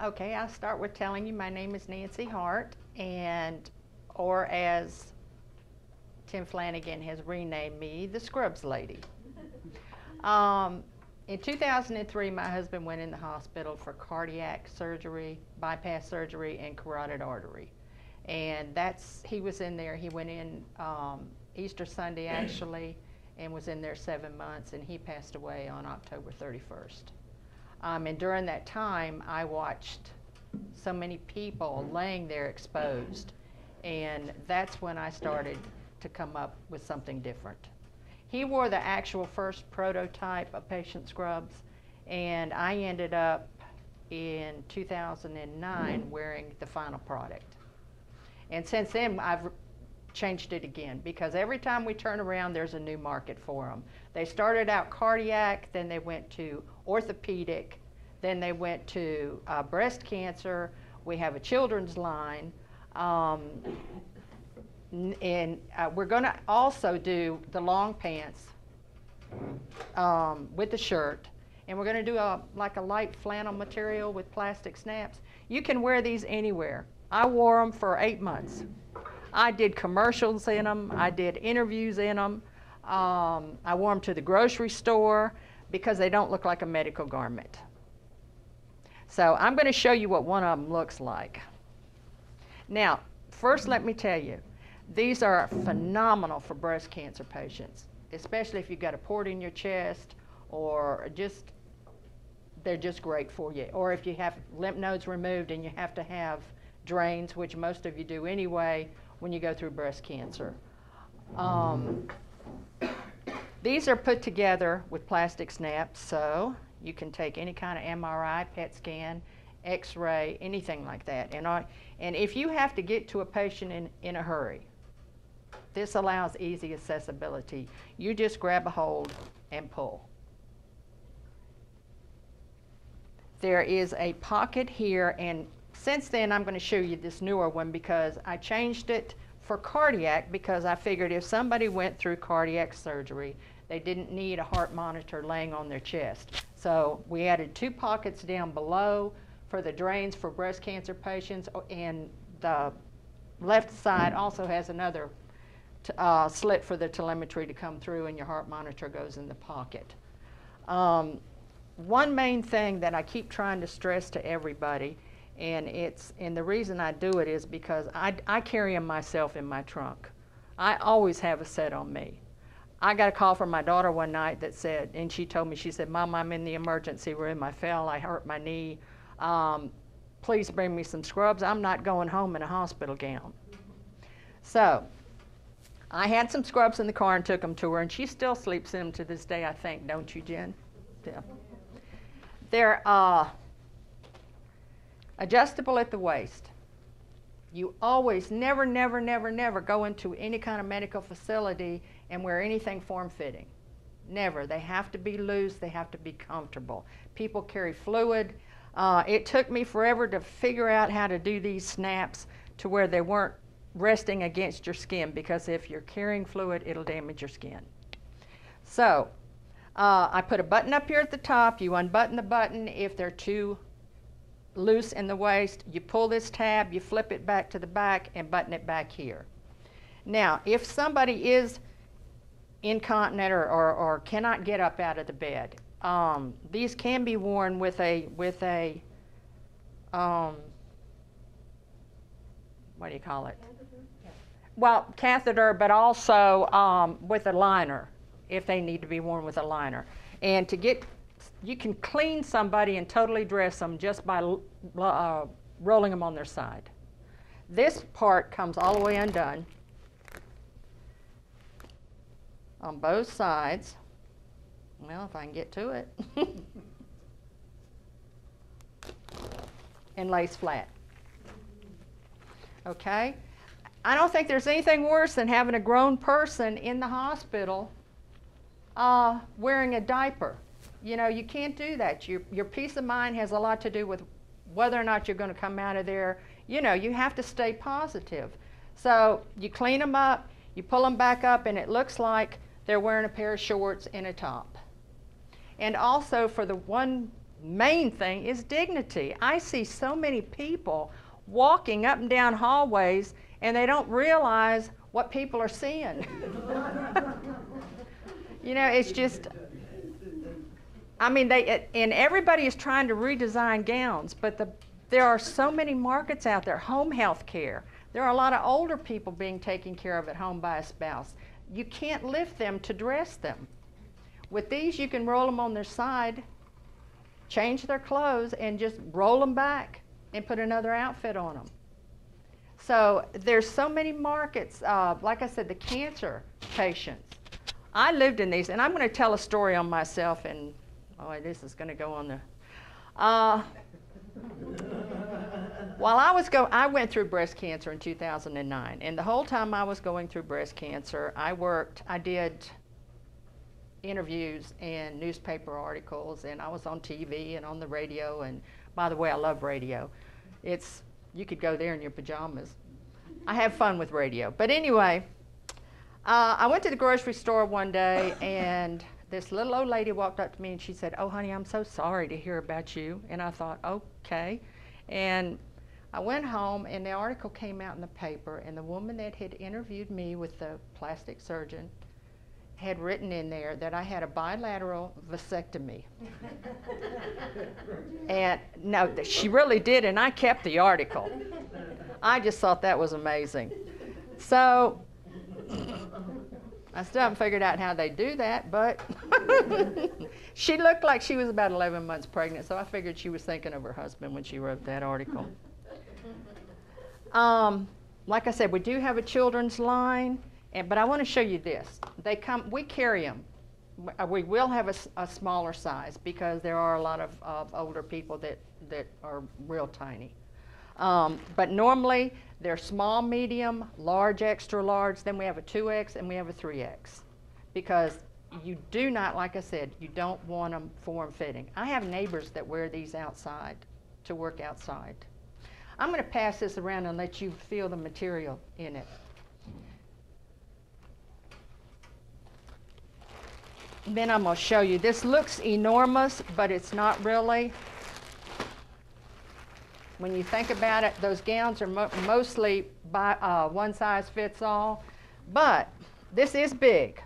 Okay, I'll start with telling you my name is Nancy Hart, or as Tim Flanagan has renamed me, the Scrubs Lady. In 2003, my husband went in the hospital for cardiac surgery, bypass surgery, and carotid artery. And he was in there. He went in Easter Sunday, actually, and was in there 7 months, and he passed away on October 31st. And during that time, I watched so many people laying there exposed, and that's when I started to come up with something different. He wore the actual first prototype of patient scrubs, and I ended up in 2009 wearing the final product. And since then, I've changed it again, because every time we turn around, there's a new market for them. They started out cardiac, then they went to orthopedic, then they went to breast cancer. We have a children's line. And we're going to also do the long pants with the shirt, and we're going to do like a light flannel material with plastic snaps. You can wear these anywhere. I wore them for 8 months. I did commercials in them. I did interviews in them. I wore them to the grocery store because they don't look like a medical garment. So I'm going to show you what one of them looks like. Now, first let me tell you, these are phenomenal for breast cancer patients, especially if you've got a port in your chest, or they're just great for you. Or if you have lymph nodes removed and you have to have drains, which most of you do anyway when you go through breast cancer. These are put together with plastic snaps, so you can take any kind of MRI, PET scan, X-ray, anything like that. And if you have to get to a patient in a hurry, this allows easy accessibility. You just grab a hold and pull. There is a pocket here, and since then I'm going to show you this newer one because I changed it for cardiac, because I figured if somebody went through cardiac surgery, they didn't need a heart monitor laying on their chest. So we added 2 pockets down below for the drains for breast cancer patients, and the left side also has another slit for the telemetry to come through, and your heart monitor goes in the pocket. One main thing that I keep trying to stress to everybody, and the reason I do it is because I carry them myself in my trunk. I always have a set on me. I got a call from my daughter one night that said, and she told me, she said, "Mom, I'm in the emergency room. I fell, I hurt my knee. Please bring me some scrubs. I'm not going home in a hospital gown." So I had some scrubs in the car and took them to her, and she still sleeps in them to this day, I think, don't you, Jen? Yeah. They're adjustable at the waist. You always, never, never, never, never go into any kind of medical facility and wear anything form-fitting. Never. They have to be loose. They have to be comfortable. People carry fluid. It took me forever to figure out how to do these snaps to where they weren't resting against your skin, because if you're carrying fluid, it'll damage your skin. So I put a button up here at the top. You unbutton the button. If they're too loose in the waist, you pull this tab, you flip it back to the back, and button it back here. Now, if somebody is incontinent or cannot get up out of the bed, these can be worn with a what do you call it? Well, catheter, but also with a liner, if they need to be worn with a liner. And you can clean somebody and totally dress them just by rolling them on their side. This part comes all the way undone on both sides. Well, if I can get to it. And lays flat. Okay? I don't think there's anything worse than having a grown person in the hospital wearing a diaper. You know, you can't do that. Your peace of mind has a lot to do with whether or not you're going to come out of there. You know, you have to stay positive. So you clean them up, you pull them back up, and it looks like they're wearing a pair of shorts and a top. And also, for the one main thing is dignity. I see so many people walking up and down hallways and they don't realize what people are seeing. You know, it's just, I mean, and everybody is trying to redesign gowns, but there are so many markets out there. Home health care. There are a lot of older people being taken care of at home by a spouse. You can't lift them to dress them. With these, you can roll them on their side, change their clothes, and just roll them back and put another outfit on them. So there's so many markets. Like I said, the cancer patients. I lived in these, and I'm going to tell a story on myself, and oh, this is going to go on the. While I went through breast cancer in 2009, and the whole time I was going through breast cancer, I did interviews and newspaper articles, and I was on TV and on the radio, and by the way, I love radio. You could go there in your pajamas. I have fun with radio. But anyway, I went to the grocery store one day, and this little old lady walked up to me and she said, "Oh, honey, I'm so sorry to hear about you." And I thought, okay. And I went home, and the article came out in the paper, and the woman that had interviewed me with the plastic surgeon had written in there that I had a bilateral vasectomy. And no, she really did, and I kept the article. I just thought that was amazing. So I still haven't figured out how they do that, but she looked like she was about 11 months pregnant, so I figured she was thinking of her husband when she wrote that article. Like I said, we do have a children's line, but I want to show you this. We carry them. We will have a smaller size because there are a lot of older people that are real tiny. But normally they're small, medium, large, extra large. Then we have a 2X and we have a 3X because you do not, like I said, you don't want them form-fitting. I have neighbors that wear these outside to work outside. I'm going to pass this around and let you feel the material in it. Then I'm going to show you. This looks enormous, but it's not really. When you think about it, those gowns are mostly one size fits all, but this is big.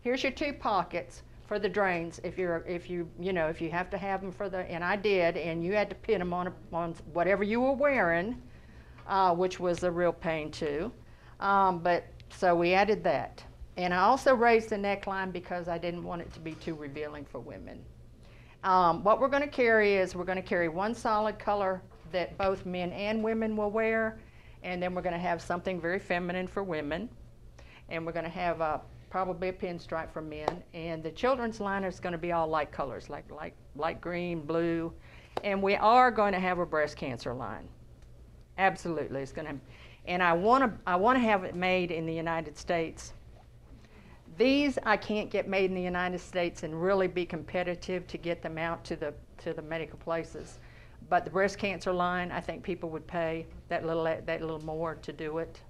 Here's your 2 pockets for the drains if you have to have them for the, and I did, and you had to pin them on whatever you were wearing, which was a real pain too. But so we added that. And I also raised the neckline because I didn't want it to be too revealing for women. What we're going to carry is we're going to carry one solid color that both men and women will wear, and then we're going to have something very feminine for women, and we're going to have probably a pinstripe for men. And the children's line is going to be all light colors, like light green, blue, and we are going to have a breast cancer line. Absolutely, it's going to. And I want to have it made in the United States. These I can't get made in the United States and really be competitive to get them out to the medical places. But the breast cancer line, I think people would pay that little more to do it.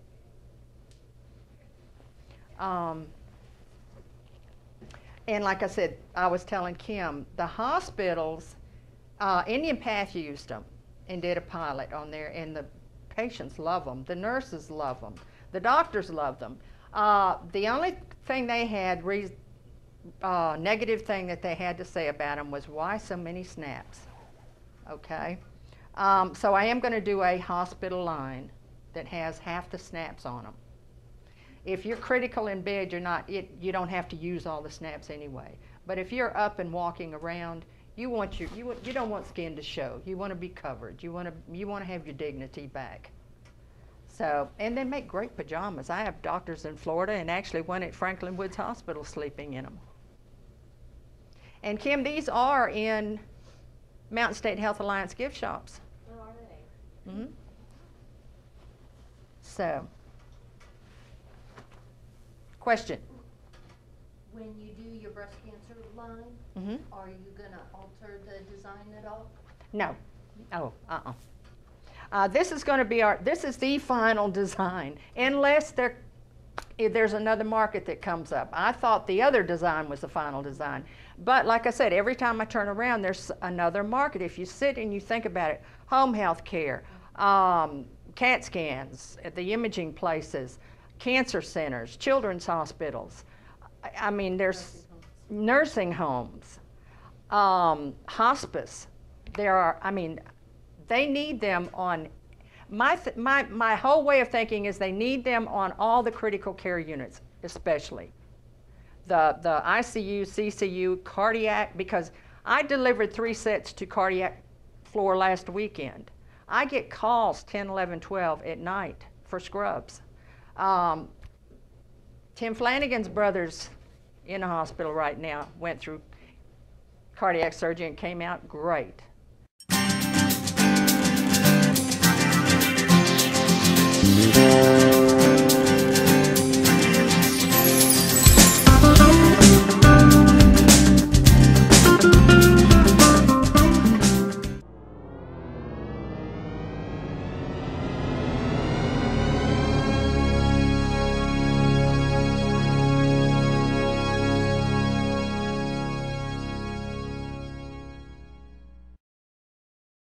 And like I said, I was telling Kim, the hospitals, Indian Path used them and did a pilot on there, and the patients love them. The nurses love them. The doctors love them. The only thing they had, negative thing that they had to say about them was, why so many snaps? Okay. So I am going to do a hospital line that has half the snaps on them. If you're critical in bed, you don't have to use all the snaps anyway. But if you're up and walking around, you don't want skin to show. You want to be covered. You want to have your dignity back. So, and they make great pajamas. I have doctors in Florida and actually one at Franklin Woods Hospital sleeping in them. And Kim, these are in Mountain State Health Alliance gift shops. Oh, are they? Mm-hmm. So, question? When you do your breast cancer line, Mm-hmm. are you going to alter the design at all? No. Oh, this is going to be this is the final design, unless there's another market that comes up. I thought the other design was the final design. But like I said, every time I turn around, there's another market. If you sit and you think about it, home health care, CAT scans at the imaging places, cancer centers, children's hospitals. I mean, there's nursing homes, hospice. There are, I mean, they need them on, my whole way of thinking is they need them on all the critical care units, especially. The ICU, CCU, cardiac, because I delivered 3 sets to cardiac floor last weekend. I get calls 10, 11, 12 at night for scrubs. Tim Flanagan's brother's in a hospital right now, went through cardiac surgery and came out great.